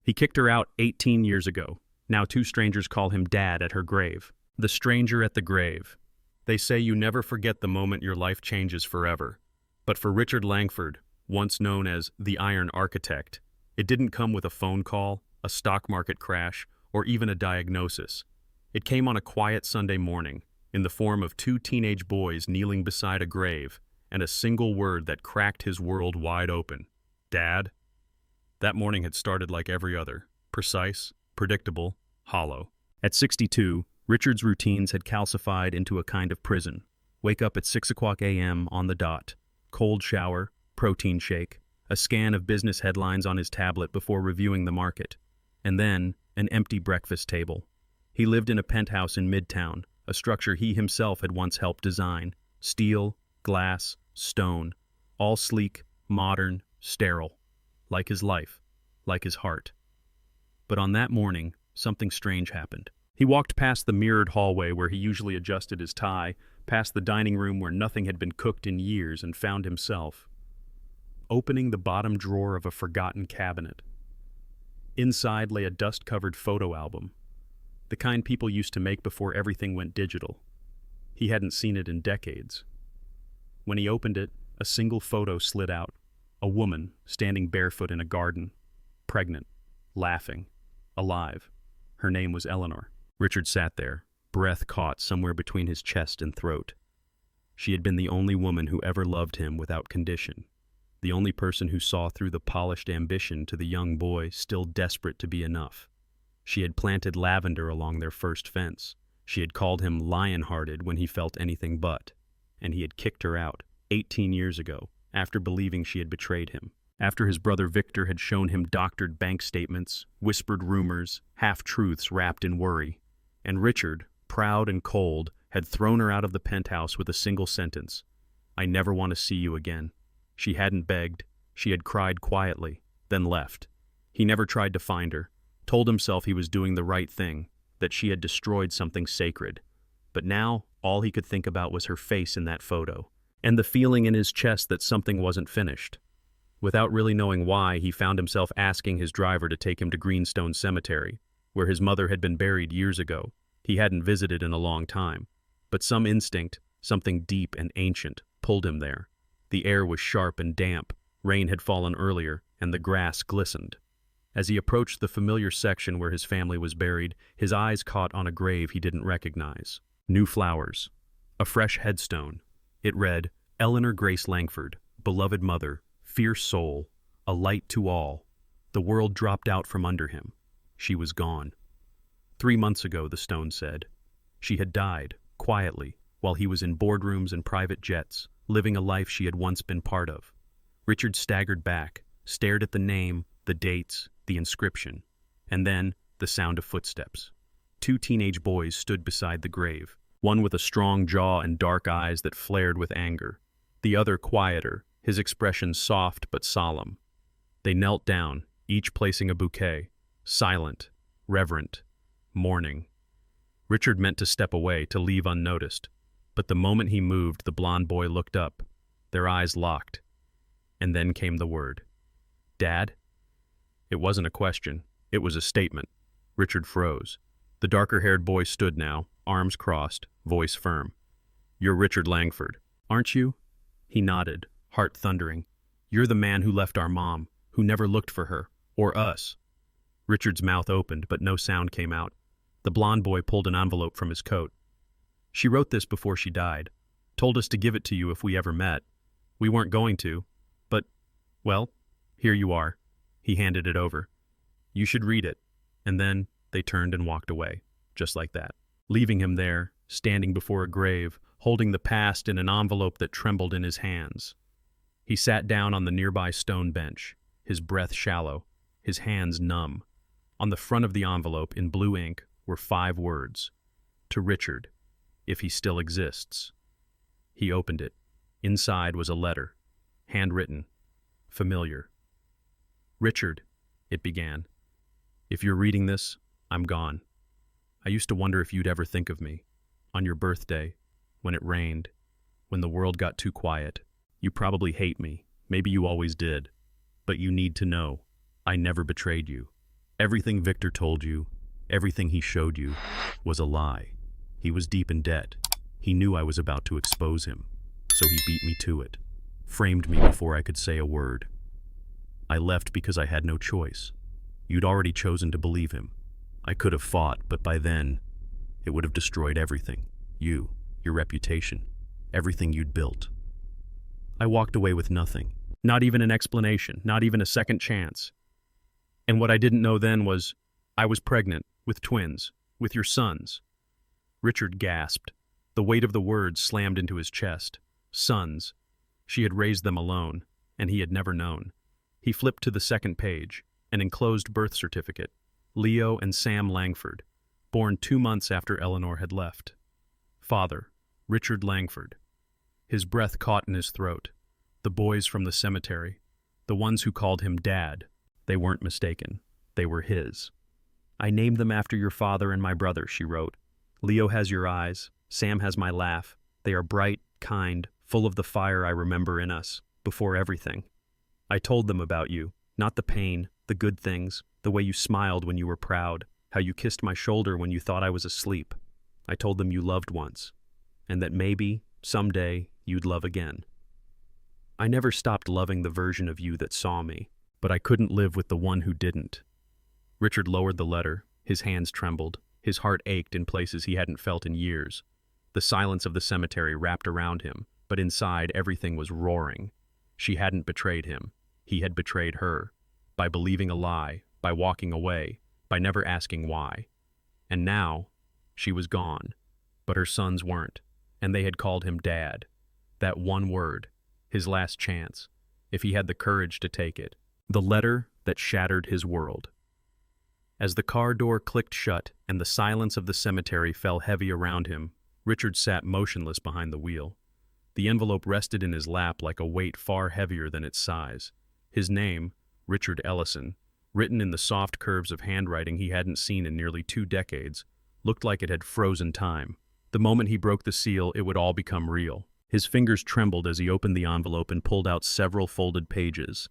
He kicked her out 18 years ago. Now two strangers call him Dad at her grave. The stranger at the grave. They say you never forget the moment your life changes forever. But for Richard Langford, once known as the Iron Architect, it didn't come with a phone call, a stock market crash, or even a diagnosis. It came on a quiet Sunday morning, in the form of two teenage boys kneeling beside a grave, and a single word that cracked his world wide open. Dad? That morning had started like every other, precise, predictable, hollow. At 62, Richard's routines had calcified into a kind of prison. Wake up at 6 o'clock a.m. on the dot. Cold shower, protein shake, a scan of business headlines on his tablet before reviewing the market, and then an empty breakfast table. He lived in a penthouse in Midtown, a structure he himself had once helped design. Steel, glass, stone, all sleek, modern, sterile. Like his life, like his heart. But on that morning, something strange happened. He walked past the mirrored hallway where he usually adjusted his tie, past the dining room where nothing had been cooked in years, and found himself opening the bottom drawer of a forgotten cabinet. Inside lay a dust-covered photo album, the kind people used to make before everything went digital. He hadn't seen it in decades. When he opened it, a single photo slid out. A woman standing barefoot in a garden, pregnant, laughing, alive. Her name was Eleanor. Richard sat there, breath caught somewhere between his chest and throat. She had been the only woman who ever loved him without condition, the only person who saw through the polished ambition to the young boy still desperate to be enough. She had planted lavender along their first fence. She had called him lion-hearted when he felt anything but, and he had kicked her out 18 years ago, after believing she had betrayed him, after his brother Victor had shown him doctored bank statements, whispered rumors, half-truths wrapped in worry. And Richard, proud and cold, had thrown her out of the penthouse with a single sentence. I never want to see you again. She hadn't begged. She had cried quietly, then left. He never tried to find her, told himself he was doing the right thing, that she had destroyed something sacred. But now, all he could think about was her face in that photo, and the feeling in his chest that something wasn't finished. Without really knowing why, he found himself asking his driver to take him to Greenstone Cemetery, where his mother had been buried years ago. He hadn't visited in a long time, but some instinct, something deep and ancient, pulled him there. The air was sharp and damp, rain had fallen earlier, and the grass glistened. As he approached the familiar section where his family was buried, his eyes caught on a grave he didn't recognize. New flowers. A fresh headstone. It read, Eleanor Grace Langford, beloved mother, fierce soul, a light to all. The world dropped out from under him. She was gone. 3 months ago, the stone said. She had died, quietly, while he was in boardrooms and private jets, living a life she had once been part of. Richard staggered back, stared at the name, the dates, the inscription, and then the sound of footsteps. 2 teenage boys stood beside the grave, one with a strong jaw and dark eyes that flared with anger, the other quieter, his expression soft but solemn. They knelt down, each placing a bouquet, silent, reverent, mourning. Richard meant to step away, to leave unnoticed, but the moment he moved, the blond boy looked up, their eyes locked, and then came the word. Dad? It wasn't a question, it was a statement. Richard froze. The darker-haired boy stood now, arms crossed, voice firm. You're Richard Langford, aren't you? He nodded, heart thundering. You're the man who left our mom, who never looked for her, or us. Richard's mouth opened, but no sound came out. The blond boy pulled an envelope from his coat. She wrote this before she died, told us to give it to you if we ever met. We weren't going to, but, well, here you are. He handed it over. You should read it. And then they turned and walked away, just like that, leaving him there, standing before a grave, holding the past in an envelope that trembled in his hands. He sat down on the nearby stone bench, his breath shallow, his hands numb. On the front of the envelope, in blue ink, were 5 words. To Richard, if he still exists. He opened it. Inside was a letter, handwritten, familiar. Richard, it began. If you're reading this, I'm gone. I used to wonder if you'd ever think of me. On your birthday, when it rained, when the world got too quiet. You probably hate me. Maybe you always did. But you need to know, I never betrayed you. Everything Victor told you, everything he showed you, was a lie. He was deep in debt. He knew I was about to expose him, so he beat me to it, framed me before I could say a word. I left because I had no choice. You'd already chosen to believe him. I could have fought, but by then, it would have destroyed everything. You, your reputation, everything you'd built. I walked away with nothing. Not even an explanation, not even a second chance. And what I didn't know then was, I was pregnant, with twins, with your sons. Richard gasped. The weight of the words slammed into his chest. Sons. She had raised them alone, and he had never known. He flipped to the second page, an enclosed birth certificate. Leo and Sam Langford, born 2 months after Eleanor had left. Father, Richard Langford. His breath caught in his throat. The boys from the cemetery, the ones who called him Dad, they weren't mistaken. They were his. I named them after your father and my brother, she wrote. Leo has your eyes. Sam has my laugh. They are bright, kind, full of the fire I remember in us, before everything. I told them about you, not the pain, the good things, the way you smiled when you were proud, how you kissed my shoulder when you thought I was asleep. I told them you loved once, and that maybe, someday, you'd love again. I never stopped loving the version of you that saw me, but I couldn't live with the one who didn't. Richard lowered the letter. His hands trembled. His heart ached in places he hadn't felt in years. The silence of the cemetery wrapped around him, but inside everything was roaring. She hadn't betrayed him. He had betrayed her. By believing a lie, by walking away, by never asking why. And now, she was gone. But her sons weren't, and they had called him Dad. That one word, his last chance, if he had the courage to take it. The letter that shattered his world. As the car door clicked shut and the silence of the cemetery fell heavy around him, Richard sat motionless behind the wheel. The envelope rested in his lap like a weight far heavier than its size. His name, Richard Ellison, written in the soft curves of handwriting he hadn't seen in nearly 2 decades, looked like it had frozen time. The moment he broke the seal, it would all become real. His fingers trembled as he opened the envelope and pulled out several folded pages.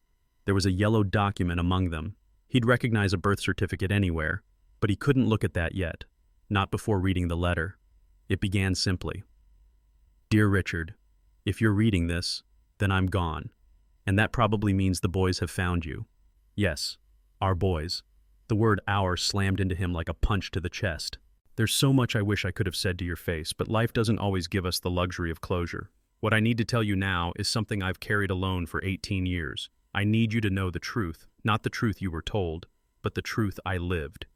There was a yellow document among them. He'd recognize a birth certificate anywhere, but he couldn't look at that yet, not before reading the letter. It began simply. Dear Richard, if you're reading this, then I'm gone. And that probably means the boys have found you. Yes, our boys. The word our slammed into him like a punch to the chest. There's so much I wish I could have said to your face, but life doesn't always give us the luxury of closure. What I need to tell you now is something I've carried alone for 18 years. I need you to know the truth, not the truth you were told, but the truth I lived.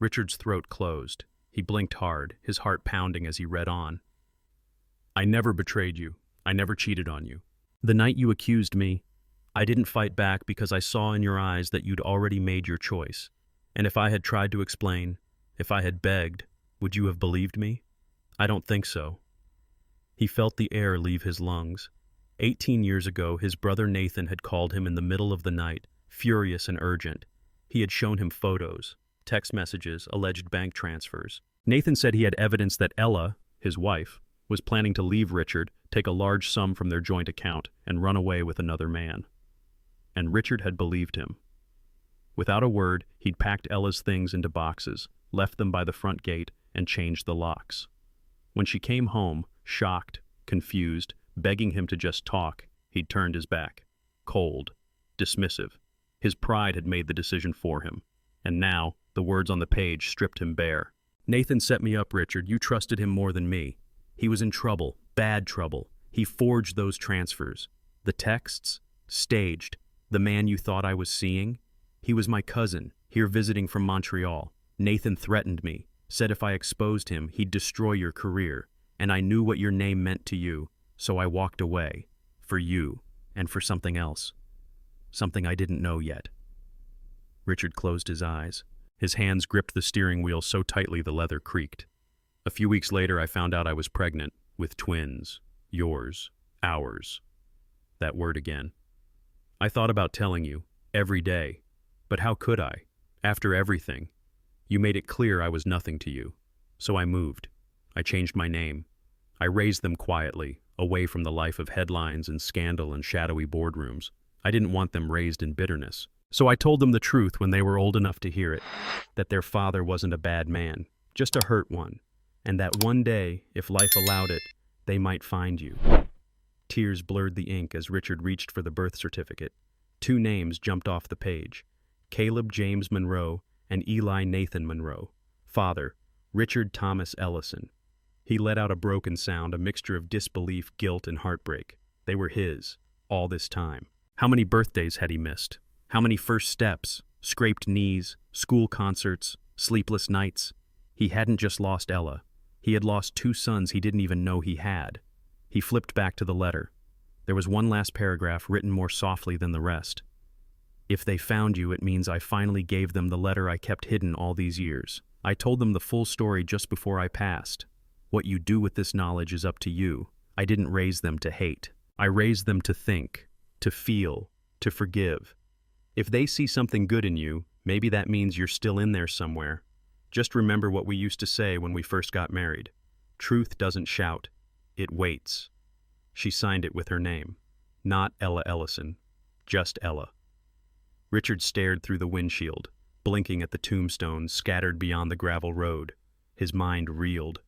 Richard's throat closed. He blinked hard, his heart pounding as he read on. I never betrayed you. I never cheated on you. The night you accused me, I didn't fight back because I saw in your eyes that you'd already made your choice. And if I had tried to explain, if I had begged, would you have believed me? I don't think so. He felt the air leave his lungs. 18 years ago, his brother Nathan had called him in the middle of the night, furious and urgent. He had shown him photos, text messages, alleged bank transfers. Nathan said he had evidence that Ella, his wife, was planning to leave Richard, take a large sum from their joint account, and run away with another man. And Richard had believed him. Without a word, he'd packed Ella's things into boxes, left them by the front gate, and changed the locks. When she came home, shocked, confused, begging him to just talk, he'd turned his back. Cold, dismissive. His pride had made the decision for him. And now, the words on the page stripped him bare. Nathan set me up, Richard. You trusted him more than me. He was in trouble, bad trouble. He forged those transfers. The texts? Staged. The man you thought I was seeing? He was my cousin, here visiting from Montreal. Nathan threatened me, said if I exposed him, he'd destroy your career. And I knew what your name meant to you, so I walked away. For you, and for something else. Something I didn't know yet. Richard closed his eyes. His hands gripped the steering wheel so tightly the leather creaked. A few weeks later, I found out I was pregnant, with twins. Yours. Ours. That word again. I thought about telling you, every day. But how could I? After everything. You made it clear I was nothing to you. So I moved. I changed my name. I raised them quietly, away from the life of headlines and scandal and shadowy boardrooms. I didn't want them raised in bitterness. So I told them the truth when they were old enough to hear it, that their father wasn't a bad man, just a hurt one, and that one day, if life allowed it, they might find you. Tears blurred the ink as Richard reached for the birth certificate. Two names jumped off the page: Caleb James Monroe and Eli Nathan Monroe. Father, Richard Thomas Ellison. He let out a broken sound, a mixture of disbelief, guilt, and heartbreak. They were his, all this time. How many birthdays had he missed? How many first steps, scraped knees, school concerts, sleepless nights? He hadn't just lost Ella. He had lost two sons he didn't even know he had. He flipped back to the letter. There was one last paragraph written more softly than the rest. If they found you, it means I finally gave them the letter I kept hidden all these years. I told them the full story just before I passed. What you do with this knowledge is up to you. I didn't raise them to hate. I raised them to think, to feel, to forgive. If they see something good in you, maybe that means you're still in there somewhere. Just remember what we used to say when we first got married. Truth doesn't shout, it waits. She signed it with her name. Not Ella Ellison, just Ella. Richard stared through the windshield, blinking at the tombstones scattered beyond the gravel road. His mind reeled.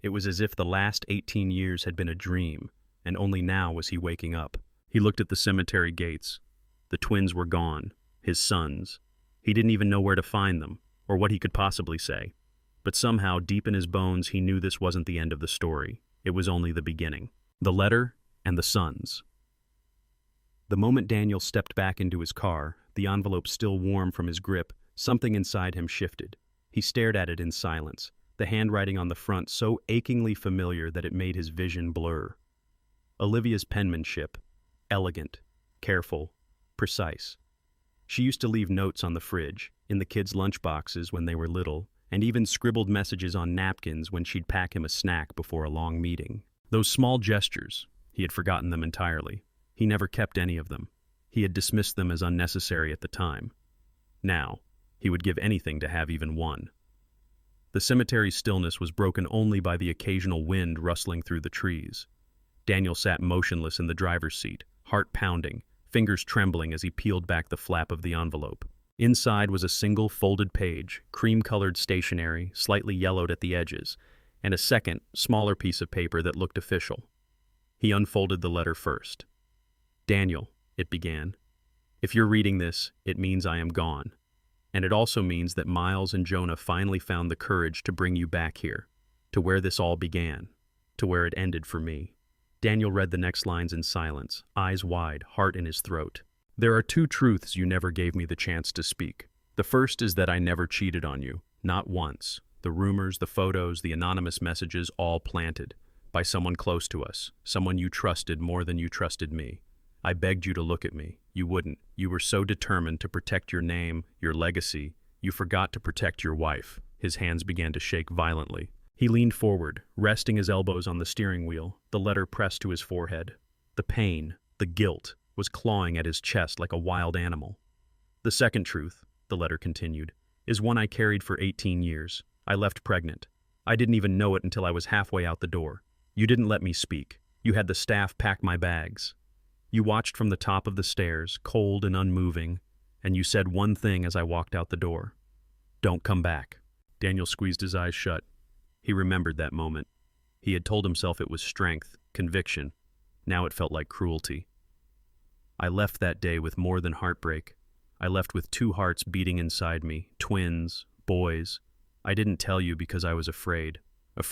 It was as if the last 18 years had been a dream, and only now was he waking up. He looked at the cemetery gates. The twins were gone, his sons. He didn't even know where to find them, or what he could possibly say. But somehow, deep in his bones, he knew this wasn't the end of the story. It was only the beginning. The letter and the sons. The moment Daniel stepped back into his car, the envelope still warm from his grip, something inside him shifted. He stared at it in silence, the handwriting on the front so achingly familiar that it made his vision blur. Olivia's penmanship, elegant, careful, precise. She used to leave notes on the fridge, in the kids' lunchboxes when they were little, and even scribbled messages on napkins when she'd pack him a snack before a long meeting. Those small gestures, he had forgotten them entirely. He never kept any of them. He had dismissed them as unnecessary at the time. Now, he would give anything to have even one. The cemetery's stillness was broken only by the occasional wind rustling through the trees. Daniel sat motionless in the driver's seat, heart pounding, fingers trembling as he peeled back the flap of the envelope. Inside was a single folded page, cream-colored stationery, slightly yellowed at the edges, and a second, smaller piece of paper that looked official. He unfolded the letter first. Daniel, it began, if you're reading this, it means I am gone. And it also means that Miles and Jonah finally found the courage to bring you back here, to where this all began, to where it ended for me. Daniel read the next lines in silence, eyes wide, heart in his throat. There are two truths you never gave me the chance to speak. The first is that I never cheated on you, not once. The rumors, the photos, the anonymous messages, all planted by someone close to us, someone you trusted more than you trusted me. I begged you to look at me. You wouldn't. You were so determined to protect your name, your legacy, you forgot to protect your wife. His hands began to shake violently. He leaned forward, resting his elbows on the steering wheel, the letter pressed to his forehead. The pain, the guilt, was clawing at his chest like a wild animal. The second truth, the letter continued, is one I carried for 18 years. I left pregnant. I didn't even know it until I was halfway out the door. You didn't let me speak. You had the staff pack my bags. You watched from the top of the stairs, cold and unmoving, and you said one thing as I walked out the door. Don't come back. Daniel squeezed his eyes shut. He remembered that moment. He had told himself it was strength, conviction. Now it felt like cruelty. I left that day with more than heartbreak. I left with two hearts beating inside me, twins, boys. I didn't tell you because I was afraid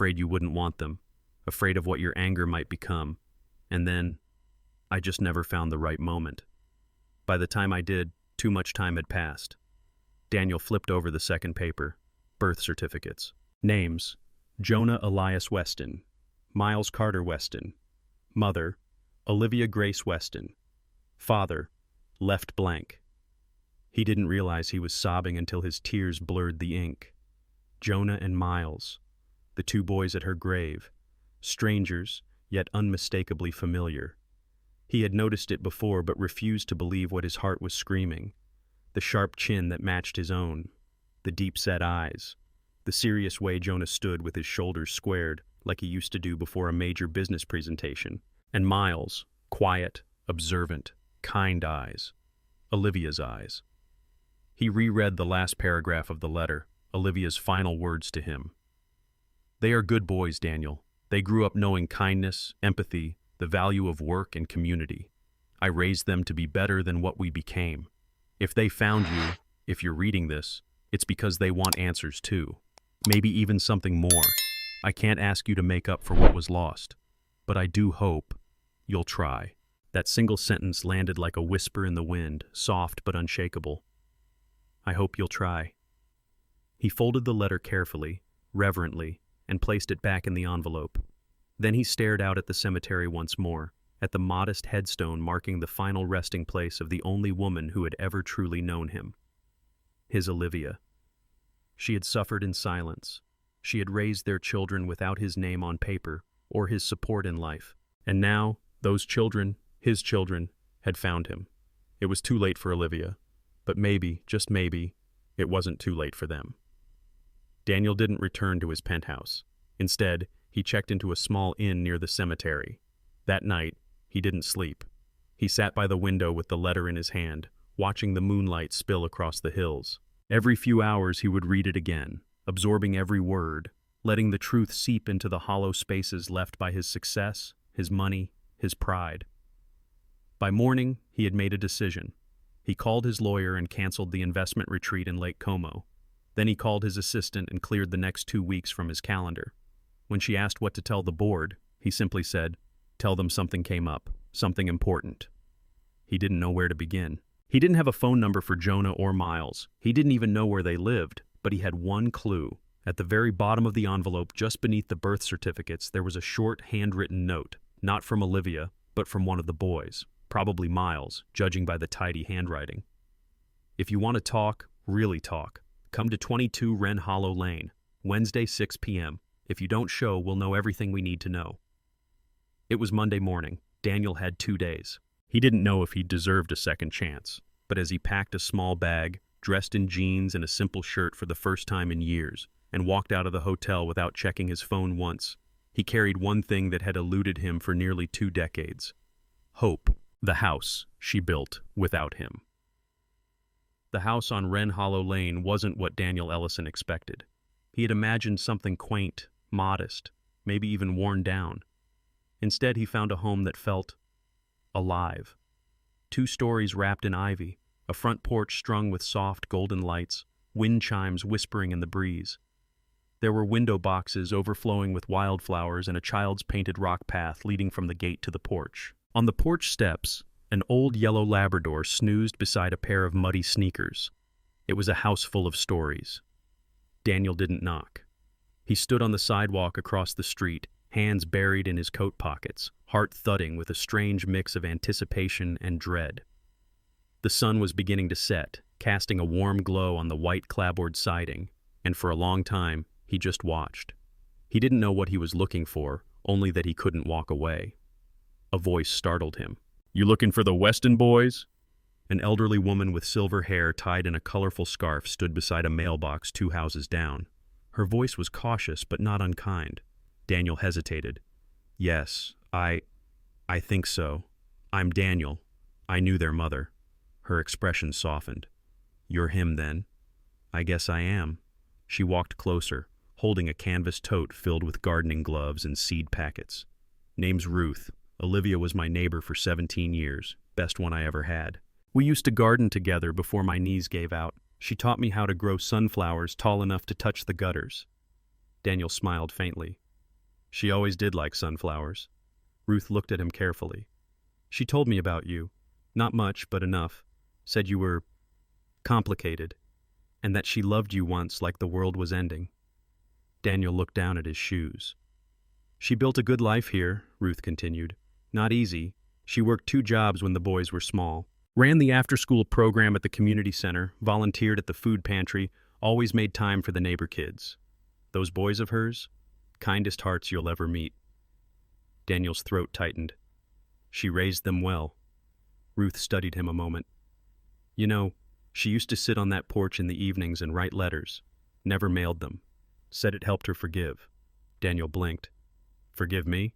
you wouldn't want them, afraid of what your anger might become. And then, I just never found the right moment. By the time I did, too much time had passed. Daniel flipped over the second paper. Birth certificates. Names: Jonah Elias Weston, Miles Carter Weston. Mother: Olivia Grace Weston. Father: left blank. He didn't realize he was sobbing until his tears blurred the ink. Jonah and Miles, the two boys at her grave, strangers, yet unmistakably familiar. He had noticed it before but refused to believe what his heart was screaming. The sharp chin that matched his own, the deep-set eyes, the serious way Jonah stood with his shoulders squared like he used to do before a major business presentation. And Miles, quiet, observant, kind eyes. Olivia's eyes. He reread the last paragraph of the letter, Olivia's final words to him. They are good boys, Daniel. They grew up knowing kindness, empathy, the value of work and community. I raised them to be better than what we became. If they found you, if you're reading this, it's because they want answers too. Maybe even something more. I can't ask you to make up for what was lost, but I do hope you'll try. That single sentence landed like a whisper in the wind, soft but unshakable. I hope you'll try. He folded the letter carefully, reverently, and placed it back in the envelope. Then he stared out at the cemetery once more, at the modest headstone marking the final resting place of the only woman who had ever truly known him. His Olivia. She had suffered in silence. She had raised their children without his name on paper or his support in life. And now, those children, his children, had found him. It was too late for Olivia, but maybe, just maybe, it wasn't too late for them. Daniel didn't return to his penthouse. Instead, he checked into a small inn near the cemetery. That night, he didn't sleep. He sat by the window with the letter in his hand, watching the moonlight spill across the hills. Every few hours he would read it again, absorbing every word, letting the truth seep into the hollow spaces left by his success, his money, his pride. By morning, he had made a decision. He called his lawyer and canceled the investment retreat in Lake Como. Then he called his assistant and cleared the next 2 weeks from his calendar. When she asked what to tell the board, he simply said, "Tell them something came up, something important." He didn't know where to begin. He didn't have a phone number for Jonah or Miles. He didn't even know where they lived, but he had one clue. At the very bottom of the envelope, just beneath the birth certificates, there was a short, handwritten note, not from Olivia, but from one of the boys, probably Miles, judging by the tidy handwriting. If you want to talk, really talk, come to 22 Wren Hollow Lane, Wednesday 6 p.m. If you don't show, we'll know everything we need to know. It was Monday morning. Daniel had 2 days. He didn't know if he deserved a second chance, but as he packed a small bag, dressed in jeans and a simple shirt for the first time in years, and walked out of the hotel without checking his phone once, he carried one thing that had eluded him for nearly 2 decades. Hope, the house she built without him. The house on Wren Hollow Lane wasn't what Daniel Ellison expected. He had imagined something quaint, modest, maybe even worn down. Instead, he found a home that felt alive. 2 stories wrapped in ivy, a front porch strung with soft golden lights, wind chimes whispering in the breeze. There were window boxes overflowing with wildflowers and a child's painted rock path leading from the gate to the porch. On the porch steps, an old yellow Labrador snoozed beside a pair of muddy sneakers. It was a house full of stories. Daniel didn't knock. He stood on the sidewalk across the street, hands buried in his coat pockets, heart thudding with a strange mix of anticipation and dread. The sun was beginning to set, casting a warm glow on the white clapboard siding, and for a long time, he just watched. He didn't know what he was looking for, only that he couldn't walk away. A voice startled him. "You looking for the Weston boys?" An elderly woman with silver hair tied in a colorful scarf stood beside a mailbox 2 houses down. Her voice was cautious but not unkind. Daniel hesitated. "Yes, I think so. I'm Daniel." I knew their mother. Her expression softened. "You're him, then?" "I guess I am." She walked closer, holding a canvas tote filled with gardening gloves and seed packets. "Name's Ruth. Olivia was my neighbor for 17 years, best one I ever had. We used to garden together before my knees gave out. She taught me how to grow sunflowers tall enough to touch the gutters." Daniel smiled faintly. "She always did like sunflowers." Ruth looked at him carefully. "She told me about you. Not much, but enough. Said you were complicated, and that she loved you once like the world was ending." Daniel looked down at his shoes. "She built a good life here," Ruth continued. "Not easy. She worked 2 jobs when the boys were small. Ran the after-school program at the community center, volunteered at the food pantry, always made time for the neighbor kids. Those boys of hers? Kindest hearts you'll ever meet." Daniel's throat tightened. "She raised them well." Ruth studied him a moment. "You know, she used to sit on that porch in the evenings and write letters. Never mailed them. Said it helped her forgive." Daniel blinked. "Forgive me?"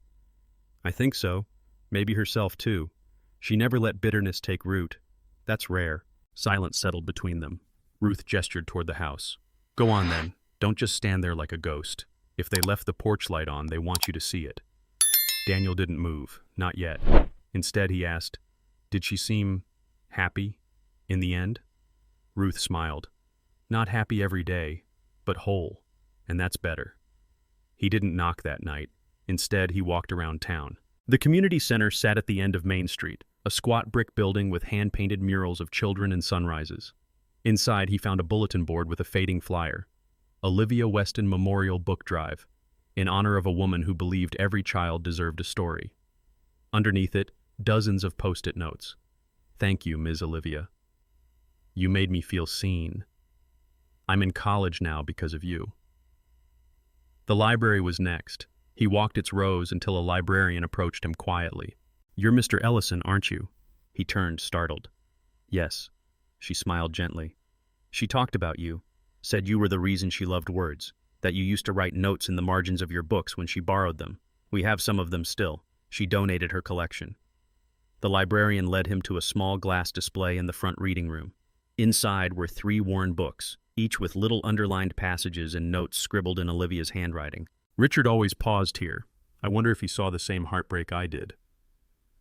"I think so. Maybe herself, too. She never let bitterness take root. That's rare." Silence settled between them. Ruth gestured toward the house. Go on then. Don't just stand there like a ghost. If they left the porch light on, they want you to see it. Daniel didn't move, not yet. Instead, he asked, did she seem happy in the end? Ruth smiled. Not happy every day, but whole, and that's better. He didn't knock that night. Instead, he walked around town. The community center sat at the end of Main Street, a squat brick building with hand-painted murals of children and sunrises. Inside, he found a bulletin board with a fading flyer. Olivia Weston Memorial Book Drive, in honor of a woman who believed every child deserved a story. Underneath it, dozens of post-it notes. Thank you, Ms. Olivia. You made me feel seen. I'm in college now because of you. The library was next. He walked its rows until a librarian approached him quietly. You're Mr. Ellison, aren't you? He turned, startled. Yes. She smiled gently. She talked about you, said you were the reason she loved words, that you used to write notes in the margins of your books when she borrowed them. We have some of them still. She donated her collection. The librarian led him to a small glass display in the front reading room. Inside were 3 worn books, each with little underlined passages and notes scribbled in Olivia's handwriting. Richard always paused here. I wonder if he saw the same heartbreak I did.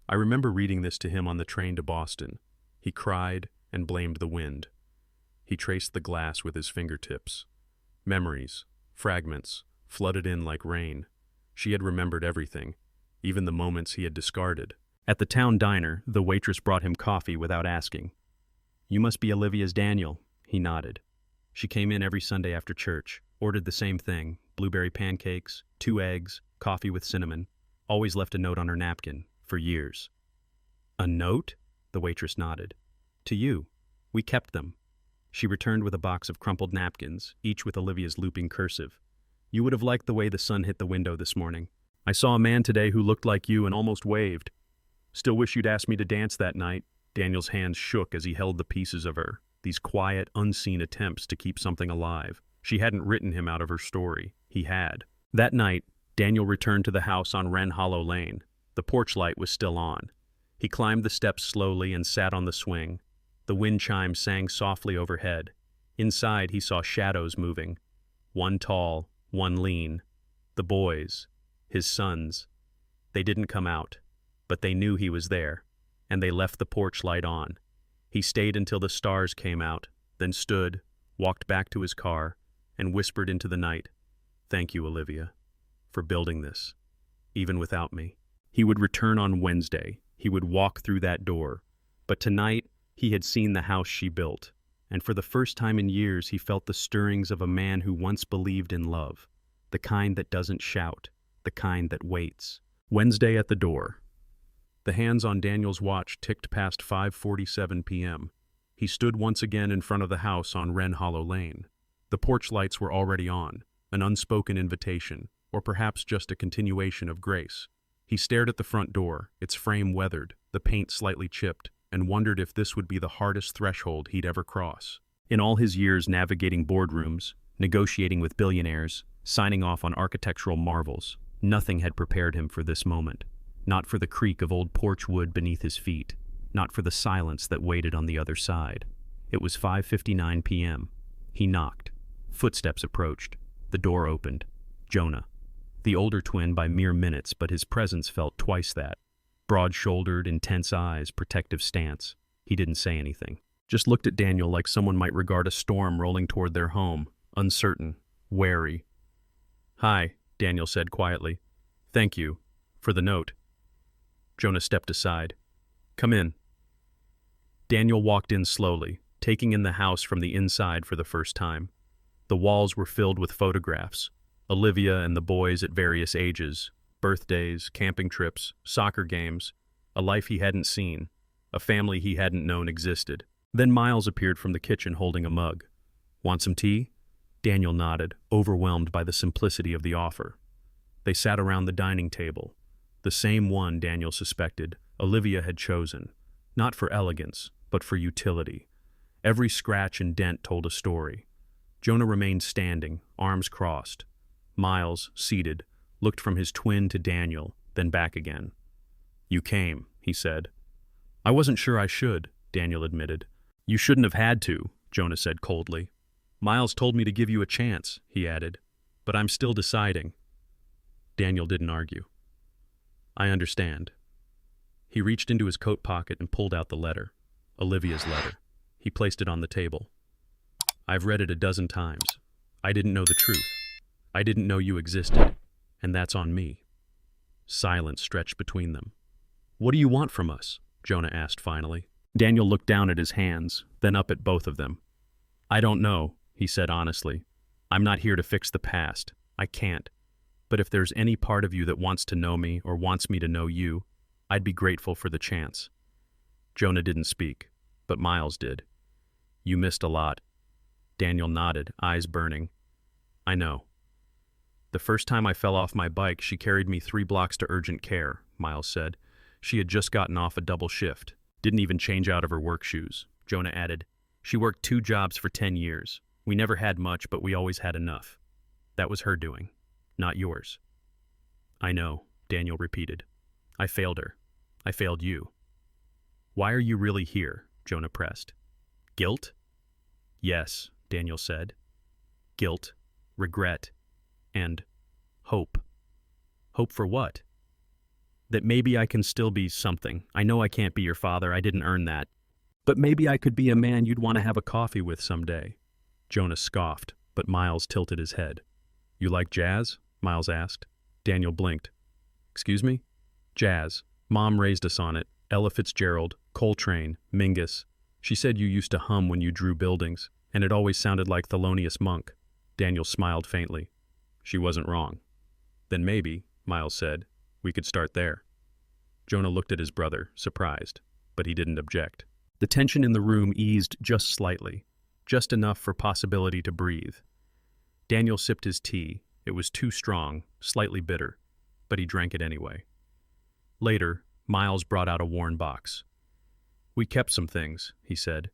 I remember reading this to him on the train to Boston. He cried and blamed the wind. He traced the glass with his fingertips. Memories, fragments, flooded in like rain. She had remembered everything, even the moments he had discarded. At the town diner, the waitress brought him coffee without asking. You must be Olivia's Daniel, he nodded. She came in every Sunday after church, ordered the same thing, blueberry pancakes, 2 eggs, coffee with cinnamon, always left a note on her napkin, for years. A note? The waitress nodded. To you. We kept them. She returned with a box of crumpled napkins, each with Olivia's looping cursive. You would have liked the way the sun hit the window this morning. I saw a man today who looked like you and almost waved. Still wish you'd asked me to dance that night. Daniel's hands shook as he held the pieces of her, these quiet, unseen attempts to keep something alive. She hadn't written him out of her story. He had. That night, Daniel returned to the house on Wren Hollow Lane. The porch light was still on. He climbed the steps slowly and sat on the swing. The wind chimes sang softly overhead. Inside, he saw shadows moving. One tall, one lean. The boys, his sons. They didn't come out, but they knew he was there, and they left the porch light on. He stayed until the stars came out, then stood, walked back to his car, and whispered into the night, Thank you, Olivia, for building this, even without me. He would return on Wednesday. He would walk through that door. But tonight, he had seen the house she built, and for the first time in years he felt the stirrings of a man who once believed in love, the kind that doesn't shout, the kind that waits. Wednesday at the door. The hands on Daniel's watch ticked past 5:47 p.m. He stood once again in front of the house on Wren Hollow Lane. The porch lights were already on, an unspoken invitation, or perhaps just a continuation of grace. He stared at the front door, its frame weathered, the paint slightly chipped, and wondered if this would be the hardest threshold he'd ever cross. In all his years navigating boardrooms, negotiating with billionaires, signing off on architectural marvels, nothing had prepared him for this moment. Not for the creak of old porch wood beneath his feet, not for the silence that waited on the other side. It was 5:59 p.m. He knocked. Footsteps approached. The door opened. Jonah. The older twin by mere minutes, but his presence felt twice that. Broad-shouldered, intense eyes, protective stance. He didn't say anything. Just looked at Daniel like someone might regard a storm rolling toward their home, uncertain, wary. Hi, Daniel said quietly. Thank you. For the note. Jonah stepped aside. Come in. Daniel walked in slowly, taking in the house from the inside for the first time. The walls were filled with photographs. Olivia and the boys at various ages, birthdays, camping trips, soccer games, a life he hadn't seen, a family he hadn't known existed. Then Miles appeared from the kitchen holding a mug. Want some tea? Daniel nodded, overwhelmed by the simplicity of the offer. They sat around the dining table. The same one, Daniel suspected, Olivia had chosen, not for elegance, but for utility. Every scratch and dent told a story. Jonah remained standing, arms crossed. Miles, seated, looked from his twin to Daniel, then back again. You came, he said. I wasn't sure I should, Daniel admitted. You shouldn't have had to, Jonah said coldly. Miles told me to give you a chance, he added, but I'm still deciding. Daniel didn't argue. I understand. He reached into his coat pocket and pulled out the letter, Olivia's letter. He placed it on the table. I've read it a dozen times. I didn't know the truth. I didn't know you existed, and that's on me. Silence stretched between them. What do you want from us? Jonah asked finally. Daniel looked down at his hands, then up at both of them. I don't know, he said honestly. I'm not here to fix the past. I can't. But if there's any part of you that wants to know me or wants me to know you, I'd be grateful for the chance. Jonah didn't speak, but Miles did. You missed a lot. Daniel nodded, eyes burning. I know. The first time I fell off my bike, she carried me 3 blocks to urgent care, Miles said. She had just gotten off a double shift. Didn't even change out of her work shoes. Jonah added, she worked 2 jobs for 10 years. We never had much, but we always had enough. That was her doing, not yours. I know, Daniel repeated. I failed her. I failed you. Why are you really here? Jonah pressed. Guilt? Yes, Daniel said. Guilt, regret, and hope. Hope for what? That maybe I can still be something. I know I can't be your father, I didn't earn that. But maybe I could be a man you'd want to have a coffee with someday. Jonah scoffed, but Miles tilted his head. You like jazz? Miles asked. Daniel blinked. Excuse me? Jazz. Mom raised us on it. Ella Fitzgerald, Coltrane, Mingus. She said you used to hum when you drew buildings, and it always sounded like Thelonious Monk. Daniel smiled faintly. She wasn't wrong. Then maybe, Miles said, we could start there. Jonah looked at his brother, surprised, but he didn't object. The tension in the room eased just slightly, just enough for possibility to breathe. Daniel sipped his tea. It was too strong, slightly bitter, but he drank it anyway. Later, Miles brought out a worn box. We kept some things, he said.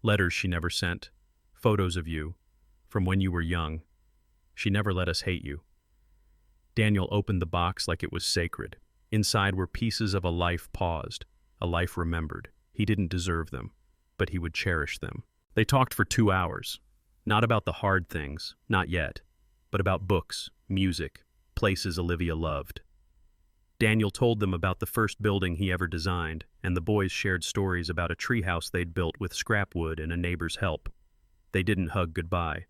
Letters she never sent, photos of you, from when you were young. She never let us hate you. Daniel opened the box like it was sacred. Inside were pieces of a life paused, a life remembered. He didn't deserve them, but he would cherish them. They talked for 2 hours. Not about the hard things, not yet, but about books, music, places Olivia loved. Daniel told them about the first building he ever designed, and the boys shared stories about a treehouse they'd built with scrap wood and a neighbor's help. They didn't hug goodbye.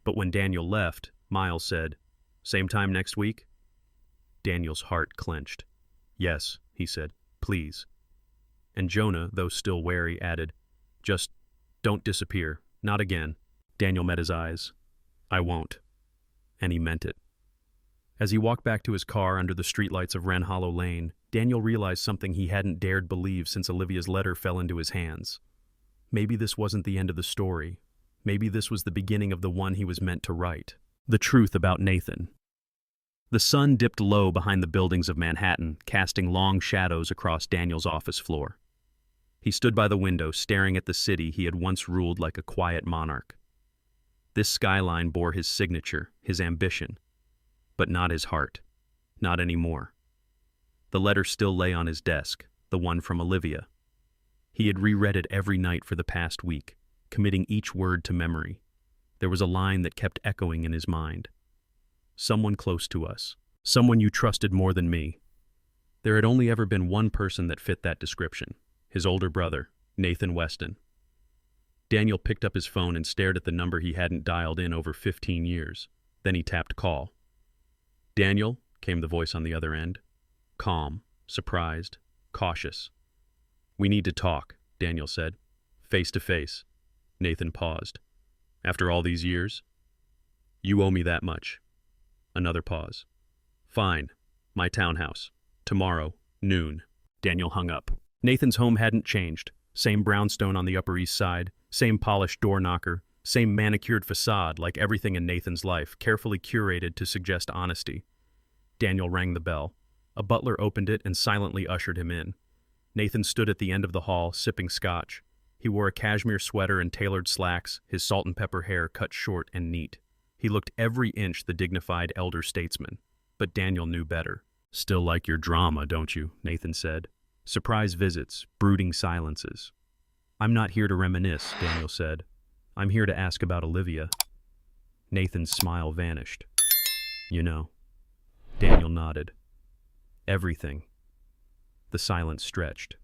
But when Daniel left, Miles said, Same time next week? Daniel's heart clenched. Yes, he said, please. And Jonah, though still wary, added, Just don't disappear, not again. Daniel met his eyes. I won't. And he meant it. As he walked back to his car under the streetlights of Wren Hollow Lane, Daniel realized something he hadn't dared believe since Olivia's letter fell into his hands. Maybe this wasn't the end of the story. Maybe this was the beginning of the one he was meant to write. The truth about Nathan. The sun dipped low behind the buildings of Manhattan, casting long shadows across Daniel's office floor. He stood by the window, staring at the city he had once ruled like a quiet monarch. This skyline bore his signature, his ambition, but not his heart. Not anymore. The letter still lay on his desk, the one from Olivia. He had reread it every night for the past week, committing each word to memory. There was a line that kept echoing in his mind. Someone close to us. Someone you trusted more than me. There had only ever been one person that fit that description. His older brother, Nathan Weston. Daniel picked up his phone and stared at the number he hadn't dialed in over 15 years. Then he tapped call. Daniel, came the voice on the other end. Calm, surprised, cautious. We need to talk, Daniel said. Face to face. Nathan paused. After all these years? You owe me that much. Another pause. Fine. My townhouse. Tomorrow, noon. Daniel hung up. Nathan's home hadn't changed. Same brownstone on the Upper East Side, same polished door knocker, same manicured facade like everything in Nathan's life, carefully curated to suggest honesty. Daniel rang the bell. A butler opened it and silently ushered him in. Nathan stood at the end of the hall, sipping scotch. He wore a cashmere sweater and tailored slacks, his salt and pepper hair cut short and neat. He looked every inch the dignified elder statesman. But Daniel knew better. Still like your drama, don't you? Nathan said. Surprise visits, brooding silences. I'm not here to reminisce, Daniel said. I'm here to ask about Olivia. Nathan's smile vanished. You know. Daniel nodded. Everything. The silence stretched.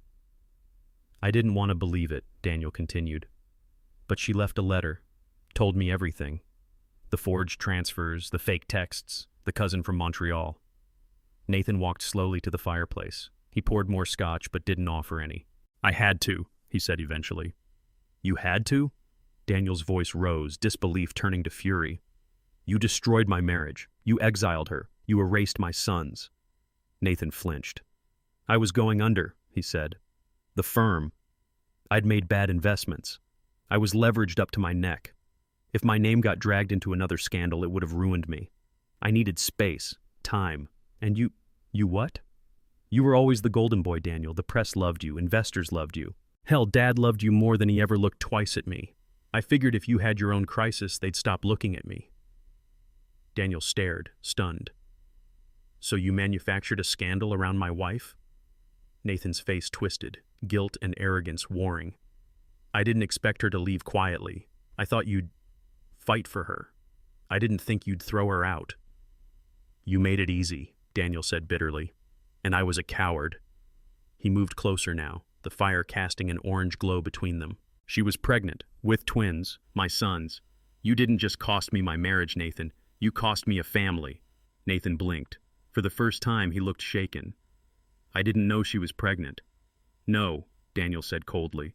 I didn't want to believe it, Daniel continued. But she left a letter, told me everything. The forged transfers, the fake texts, the cousin from Montreal. Nathan walked slowly to the fireplace. He poured more scotch but didn't offer any. I had to, he said eventually. You had to? Daniel's voice rose, disbelief turning to fury. You destroyed my marriage. You exiled her. You erased my sons. Nathan flinched. I was going under, he said. The firm. I'd made bad investments. I was leveraged up to my neck. If my name got dragged into another scandal, it would have ruined me. I needed space, time, and you what? You were always the golden boy, Daniel. The press loved you, investors loved you. Hell, Dad loved you more than he ever looked twice at me. I figured if you had your own crisis, they'd stop looking at me. Daniel stared, stunned. So you manufactured a scandal around my wife? Nathan's face twisted, guilt and arrogance warring. I didn't expect her to leave quietly. I thought you'd fight for her. I didn't think you'd throw her out. You made it easy, Daniel said bitterly, and I was a coward. He moved closer now, the fire casting an orange glow between them. She was pregnant, with twins, my sons. You didn't just cost me my marriage, Nathan. You cost me a family. Nathan blinked. For the first time, he looked shaken. I didn't know she was pregnant. No, Daniel said coldly.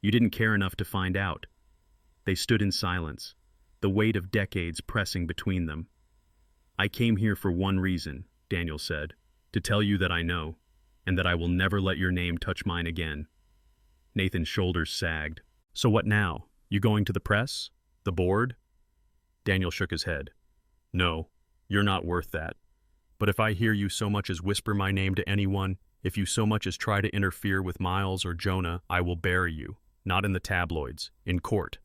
You didn't care enough to find out. They stood in silence, the weight of decades pressing between them. I came here for one reason, Daniel said, to tell you that I know, and that I will never let your name touch mine again. Nathan's shoulders sagged. So what now? You going to the press? The board? Daniel shook his head. No, you're not worth that. But if I hear you so much as whisper my name to anyone, if you so much as try to interfere with Miles or Jonah, I will bury you. Not in the tabloids, in court.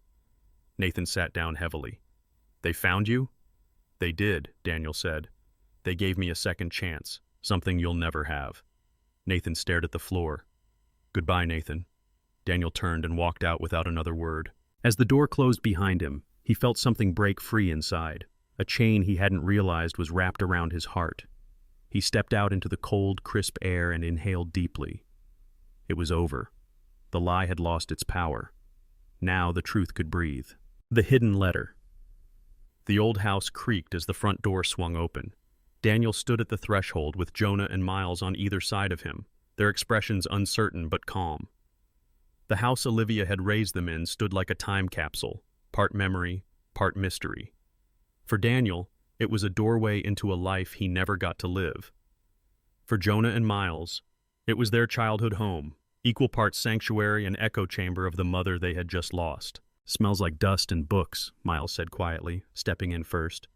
Nathan sat down heavily. They found you? They did, Daniel said. They gave me a second chance, something you'll never have. Nathan stared at the floor. Goodbye, Nathan. Daniel turned and walked out without another word. As the door closed behind him, he felt something break free inside. A chain he hadn't realized was wrapped around his heart. He stepped out into the cold, crisp air and inhaled deeply. It was over. The lie had lost its power. Now the truth could breathe. The hidden letter. The old house creaked as the front door swung open. Daniel stood at the threshold with Jonah and Miles on either side of him, their expressions uncertain but calm. The house Olivia had raised them in stood like a time capsule, part memory, part mystery. For Daniel, it was a doorway into a life he never got to live. For Jonah and Miles, it was their childhood home, equal parts sanctuary and echo chamber of the mother they had just lost. Smells like dust and books, Miles said quietly, stepping in first.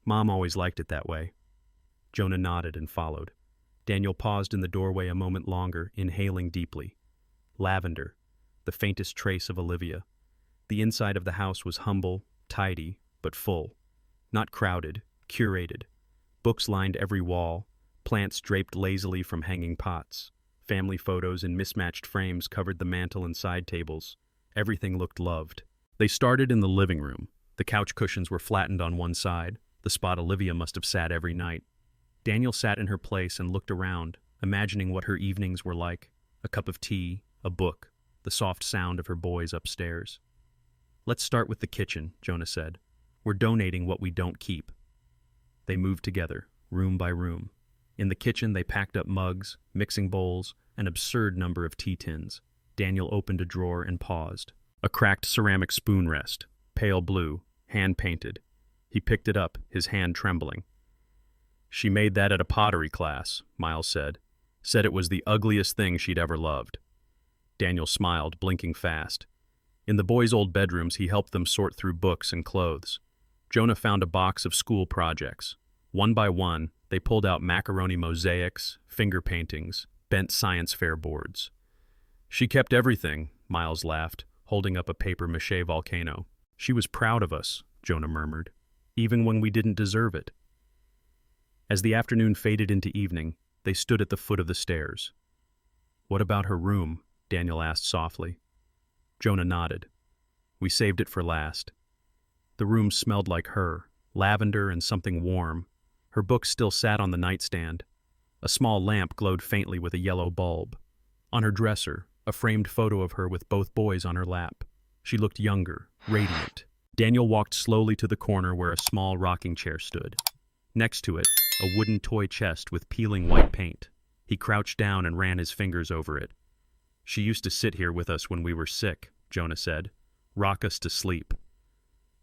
Mom always liked it that way. Jonah nodded and followed. Daniel paused in the doorway a moment longer, inhaling deeply. Lavender, the faintest trace of Olivia. The inside of the house was humble, tidy, but full. Not crowded, curated. Books lined every wall, plants draped lazily from hanging pots. Family photos in mismatched frames covered the mantel and side tables. Everything looked loved. They started in the living room. The couch cushions were flattened on one side, the spot Olivia must have sat every night. Daniel sat in her place and looked around, imagining what her evenings were like. A cup of tea, a book, the soft sound of her boys upstairs. Let's start with the kitchen, Jonah said. We're donating what we don't keep. They moved together, room by room. In the kitchen, they packed up mugs, mixing bowls, an absurd number of tea tins. Daniel opened a drawer and paused. A cracked ceramic spoon rest, pale blue, hand-painted. He picked it up, his hand trembling. She made that at a pottery class, Miles said. Said it was the ugliest thing she'd ever loved. Daniel smiled, blinking fast. In the boys' old bedrooms, he helped them sort through books and clothes. Jonah found a box of school projects. One by one, they pulled out macaroni mosaics, finger paintings, bent science fair boards. She kept everything, Miles laughed, holding up a papier-mâché volcano. She was proud of us, Jonah murmured, even when we didn't deserve it. As the afternoon faded into evening, they stood at the foot of the stairs. What about her room? Daniel asked softly. Jonah nodded. We saved it for last. The room smelled like her, lavender and something warm. Her books still sat on the nightstand. A small lamp glowed faintly with a yellow bulb. On her dresser, a framed photo of her with both boys on her lap. She looked younger, radiant. Daniel walked slowly to the corner where a small rocking chair stood. Next to it, a wooden toy chest with peeling white paint. He crouched down and ran his fingers over it. "She used to sit here with us when we were sick," Jonah said. "Rock us to sleep."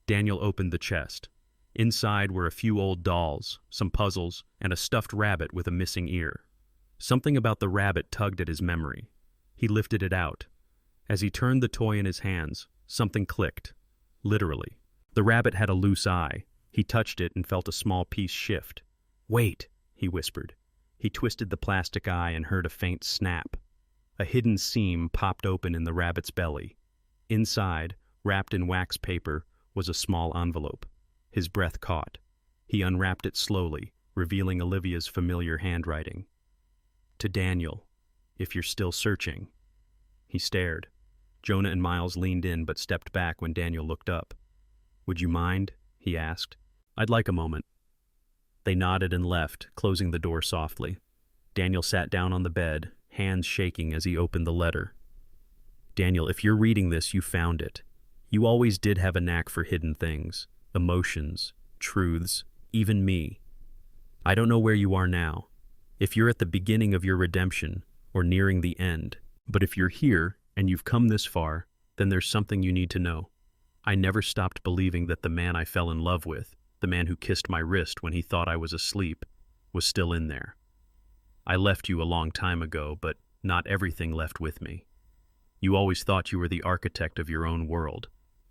Daniel opened the chest. Inside were a few old dolls, some puzzles, and a stuffed rabbit with a missing ear. Something about the rabbit tugged at his memory. He lifted it out. As he turned the toy in his hands, something clicked. Literally. The rabbit had a loose eye. He touched it and felt a small piece shift. "Wait," he whispered. He twisted the plastic eye and heard a faint snap. A hidden seam popped open in the rabbit's belly. Inside, wrapped in wax paper, was a small envelope. His breath caught. He unwrapped it slowly, revealing Olivia's familiar handwriting. "To Daniel, if you're still searching." He stared. Jonah and Miles leaned in but stepped back when Daniel looked up. "Would you mind?" he asked. "I'd like a moment." They nodded and left, closing the door softly. Daniel sat down on the bed, hands shaking as he opened the letter. "Daniel, if you're reading this, you found it. You always did have a knack for hidden things, emotions, truths, even me. I don't know where you are now, if you're at the beginning of your redemption or nearing the end, but if you're here and you've come this far, then there's something you need to know. I never stopped believing that the man I fell in love with, the man who kissed my wrist when he thought I was asleep, was still in there. I left you a long time ago, but not everything left with me. You always thought you were the architect of your own world,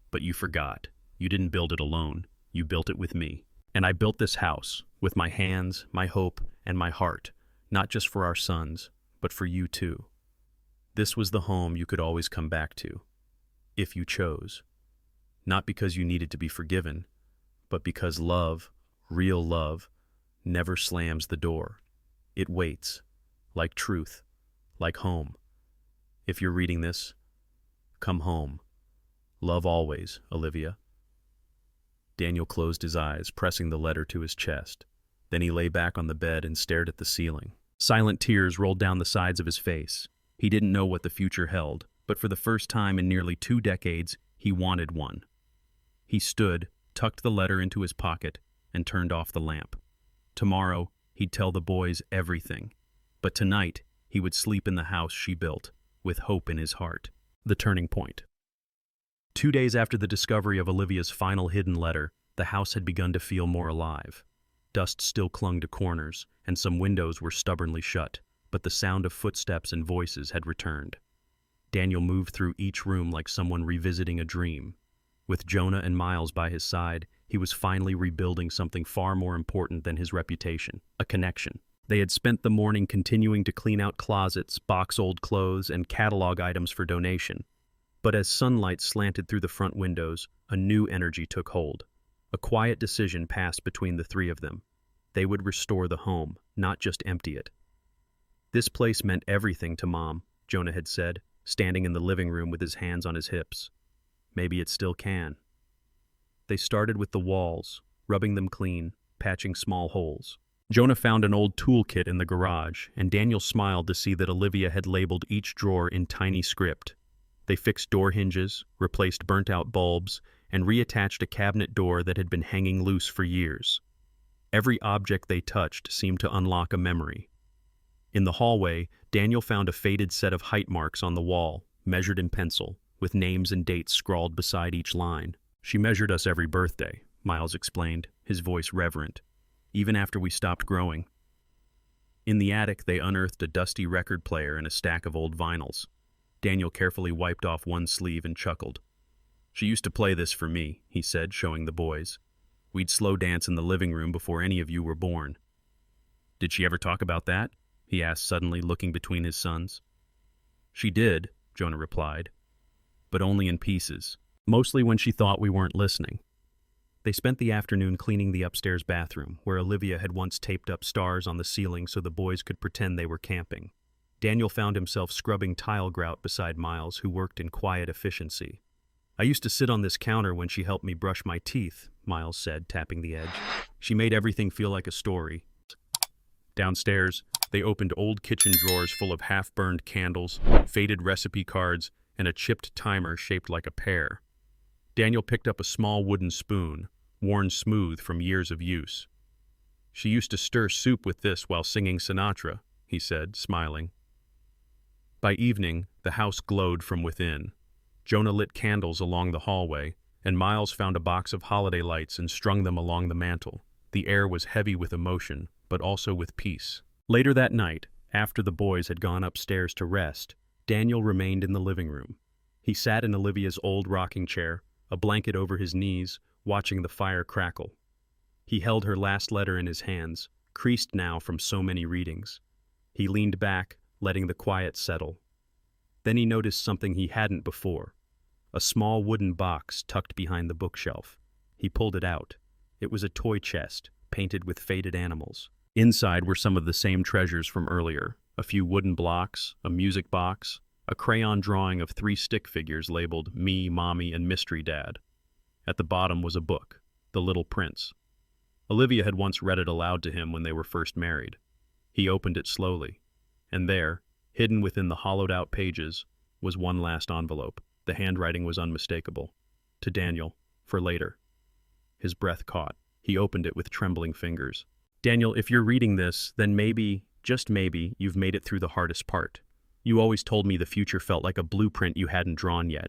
but you forgot. You didn't build it alone. You built it with me. And I built this house with my hands, my hope, and my heart, not just for our sons, but for you too. This was the home you could always come back to, if you chose. Not because you needed to be forgiven, but because love, real love, never slams the door. It waits, like truth, like home. If you're reading this, come home. Love always, Olivia." Daniel closed his eyes, pressing the letter to his chest. Then he lay back on the bed and stared at the ceiling. Silent tears rolled down the sides of his face. He didn't know what the future held, but for the first time in nearly 2 decades, he wanted one. He stood, tucked the letter into his pocket, and turned off the lamp. Tomorrow, he'd tell the boys everything. But tonight, he would sleep in the house she built, with hope in his heart. The turning point. 2 days after the discovery of Olivia's final hidden letter, the house had begun to feel more alive. Dust still clung to corners, and some windows were stubbornly shut, but the sound of footsteps and voices had returned. Daniel moved through each room like someone revisiting a dream. With Jonah and Miles by his side, he was finally rebuilding something far more important than his reputation, a connection. They had spent the morning continuing to clean out closets, box old clothes, and catalog items for donation. But as sunlight slanted through the front windows, a new energy took hold. A quiet decision passed between the three of them. They would restore the home, not just empty it. "This place meant everything to Mom," Jonah had said, standing in the living room with his hands on his hips. "Maybe it still can." They started with the walls, rubbing them clean, patching small holes. Jonah found an old toolkit in the garage, and Daniel smiled to see that Olivia had labeled each drawer in tiny script. They fixed door hinges, replaced burnt-out bulbs, and reattached a cabinet door that had been hanging loose for years. Every object they touched seemed to unlock a memory. In the hallway, Daniel found a faded set of height marks on the wall, measured in pencil, with names and dates scrawled beside each line. "She measured us every birthday," Miles explained, his voice reverent, "even after we stopped growing." In the attic, they unearthed a dusty record player and a stack of old vinyls. Daniel carefully wiped off one sleeve and chuckled. "She used to play this for me," he said, showing the boys. "We'd slow dance in the living room before any of you were born." "Did she ever talk about that?" he asked suddenly, looking between his sons. "She did," Jonah replied, "but only in pieces. Mostly when she thought we weren't listening." They spent the afternoon cleaning the upstairs bathroom, where Olivia had once taped up stars on the ceiling so the boys could pretend they were camping. Daniel found himself scrubbing tile grout beside Miles, who worked in quiet efficiency. I used to sit on this counter when she helped me brush my teeth, Miles said, tapping the edge. She made everything feel like a story. Downstairs, they opened old kitchen drawers full of half-burned candles, faded recipe cards, and a chipped timer shaped like a pear. Daniel picked up a small wooden spoon, worn smooth from years of use. She used to stir soup with this while singing Sinatra, he said, smiling. By evening, the house glowed from within. Jonah lit candles along the hallway, and Miles found a box of holiday lights and strung them along the mantel. The air was heavy with emotion, but also with peace. Later that night, after the boys had gone upstairs to rest, Daniel remained in the living room. He sat in Olivia's old rocking chair, a blanket over his knees, watching the fire crackle. He held her last letter in his hands, creased now from so many readings. He leaned back, letting the quiet settle. Then he noticed something he hadn't before. A small wooden box tucked behind the bookshelf. He pulled it out. It was a toy chest, painted with faded animals. Inside were some of the same treasures from earlier. A few wooden blocks, a music box, a crayon drawing of 3 stick figures labeled Me, Mommy, and Mystery Dad. At the bottom was a book, The Little Prince. Olivia had once read it aloud to him when they were first married. He opened it slowly, and there, hidden within the hollowed-out pages, was one last envelope. The handwriting was unmistakable. To Daniel, for later. His breath caught. He opened it with trembling fingers. Daniel, if you're reading this, then maybe, just maybe, you've made it through the hardest part. You always told me the future felt like a blueprint you hadn't drawn yet.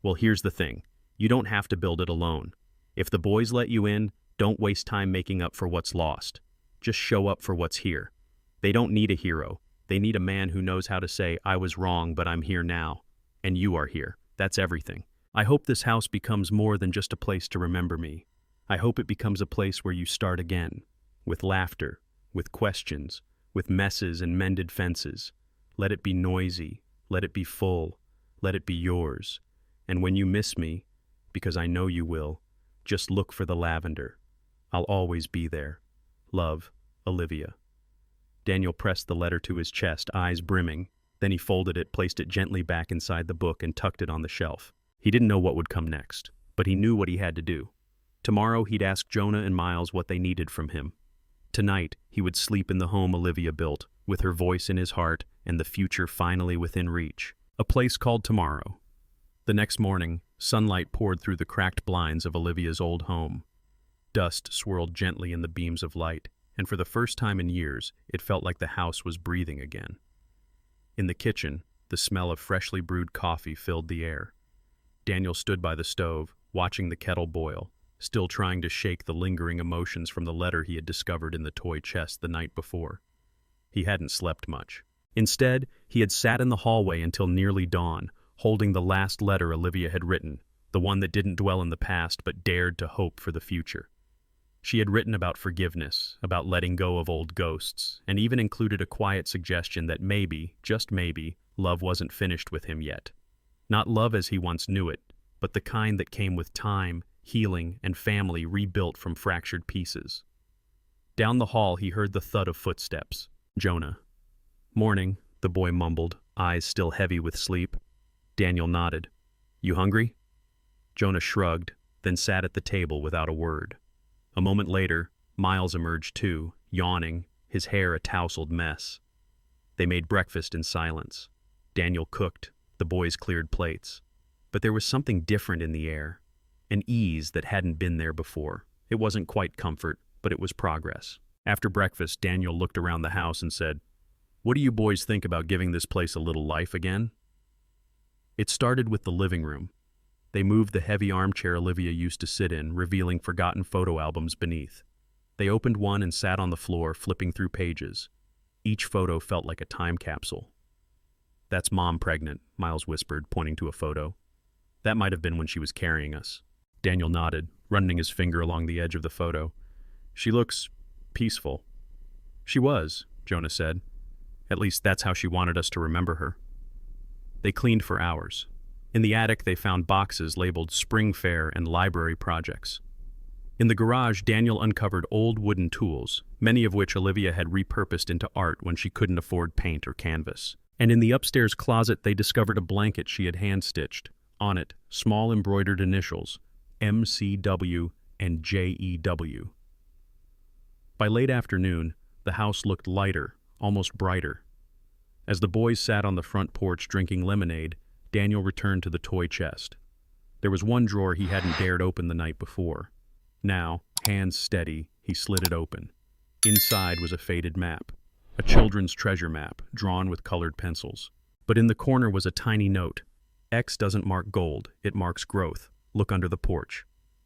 Well, here's the thing. You don't have to build it alone. If the boys let you in, don't waste time making up for what's lost. Just show up for what's here. They don't need a hero. They need a man who knows how to say, I was wrong, but I'm here now. And you are here. That's everything. I hope this house becomes more than just a place to remember me. I hope it becomes a place where you start again. With laughter, with questions, with messes and mended fences. Let it be noisy. Let it be full. Let it be yours. And when you miss me, because I know you will, just look for the lavender. I'll always be there. Love, Olivia. Daniel pressed the letter to his chest, eyes brimming. Then he folded it, placed it gently back inside the book, and tucked it on the shelf. He didn't know what would come next, but he knew what he had to do. Tomorrow he'd ask Jonah and Miles what they needed from him. Tonight he would sleep in the home Olivia built, with her voice in his heart and the future finally within reach. A place called Tomorrow. The next morning, sunlight poured through the cracked blinds of Olivia's old home. Dust swirled gently in the beams of light, and for the first time in years, it felt like the house was breathing again. In the kitchen, the smell of freshly brewed coffee filled the air. Daniel stood by the stove, watching the kettle boil, still trying to shake the lingering emotions from the letter he had discovered in the toy chest the night before. He hadn't slept much. Instead, he had sat in the hallway until nearly dawn, holding the last letter Olivia had written, the one that didn't dwell in the past but dared to hope for the future. She had written about forgiveness, about letting go of old ghosts, and even included a quiet suggestion that maybe, just maybe, love wasn't finished with him yet. Not love as he once knew it, but the kind that came with time, healing, and family rebuilt from fractured pieces. Down the hall he heard the thud of footsteps. Jonah. Morning, the boy mumbled, eyes still heavy with sleep. Daniel nodded. You hungry? Jonah shrugged, then sat at the table without a word. A moment later, Miles emerged too, yawning, his hair a tousled mess. They made breakfast in silence. Daniel cooked, the boys cleared plates. But there was something different in the air, an ease that hadn't been there before. It wasn't quite comfort, but it was progress. After breakfast, Daniel looked around the house and said, What do you boys think about giving this place a little life again? It started with the living room. They moved the heavy armchair Olivia used to sit in, revealing forgotten photo albums beneath. They opened one and sat on the floor, flipping through pages. Each photo felt like a time capsule. That's Mom pregnant, Miles whispered, pointing to a photo. That might have been when she was carrying us. Daniel nodded, running his finger along the edge of the photo. She looks peaceful. She was, Jonah said. At least that's how she wanted us to remember her. They cleaned for hours. In the attic, they found boxes labeled Spring Fair and Library Projects. In the garage, Daniel uncovered old wooden tools, many of which Olivia had repurposed into art when she couldn't afford paint or canvas. And in the upstairs closet, they discovered a blanket she had hand-stitched, On it, small embroidered initials, MCW and JEW. By late afternoon, the house looked lighter, almost brighter. As the boys sat on the front porch drinking lemonade, Daniel returned to the toy chest. There was one drawer he hadn't dared open the night before. Now, hands steady, he slid it open. Inside was a faded map, a children's treasure map drawn with colored pencils. But in the corner was a tiny note. X doesn't mark gold, it marks growth. Look under the porch.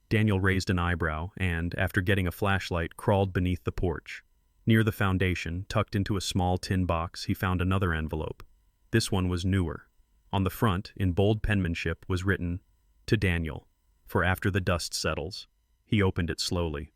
Daniel raised an eyebrow and, after getting a flashlight, crawled beneath the porch. Near the foundation, tucked into a small tin box, he found another envelope. This one was newer. On the front, in bold penmanship, was written, "To Daniel, for after the dust settles." He opened it slowly.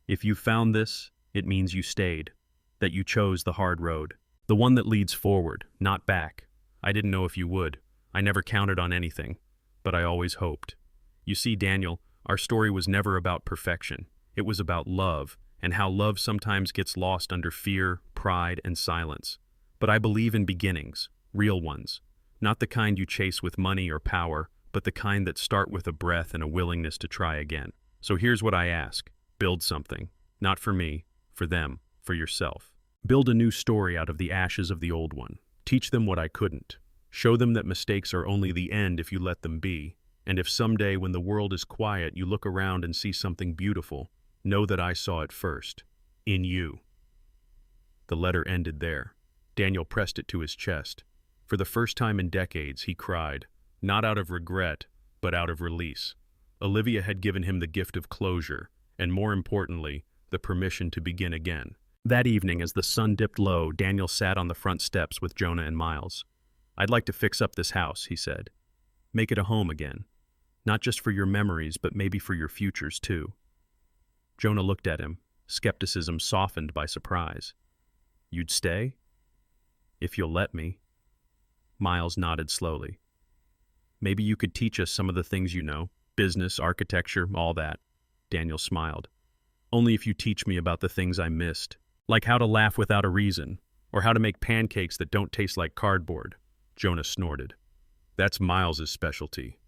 "If you found this, it means you stayed, that you chose the hard road, the one that leads forward, not back. I didn't know if you would. I never counted on anything, but I always hoped. You see, Daniel, our story was never about perfection. It was about love, and how love sometimes gets lost under fear, pride, and silence. But I believe in beginnings, real ones. Not the kind you chase with money or power, but the kind that start with a breath and a willingness to try again. So here's what I ask. Build something. Not for me, for them, for yourself. Build a new story out of the ashes of the old one. Teach them what I couldn't. Show them that mistakes are only the end if you let them be. And if someday when the world is quiet you look around and see something beautiful, know that I saw it first. In you." The letter ended there. Daniel pressed it to his chest. For the first time in decades, he cried, not out of regret, but out of release. Olivia had given him the gift of closure, and more importantly, the permission to begin again. That evening, as the sun dipped low, Daniel sat on the front steps with Jonah and Miles. "I'd like to fix up this house," he said. "Make it a home again. Not just for your memories, but maybe for your futures, too." Jonah looked at him, skepticism softened by surprise. "You'd stay?" "If you'll let me." Miles nodded slowly. "Maybe you could teach us some of the things you know, business, architecture, all that." Daniel smiled. "Only if you teach me about the things I missed, like how to laugh without a reason, or how to make pancakes that don't taste like cardboard." Jonah snorted. "That's Miles's specialty."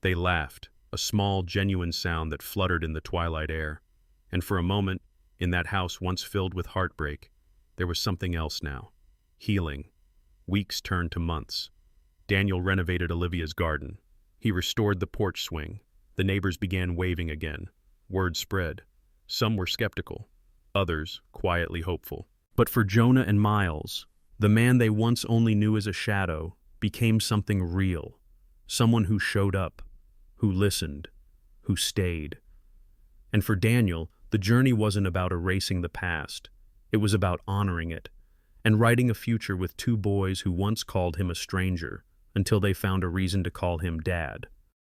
They laughed, a small, genuine sound that fluttered in the twilight air. And for a moment, in that house once filled with heartbreak, there was something else now. Healing. Weeks turned to months. Daniel renovated Olivia's garden. He restored the porch swing. The neighbors began waving again. Word spread. Some were skeptical, others quietly hopeful. But for Jonah and Miles, the man they once only knew as a shadow became something real, someone who showed up, who listened, who stayed. And for Daniel, the journey wasn't about erasing the past. It was about honoring it, and writing a future with two boys who once called him a stranger, until they found a reason to call him Dad.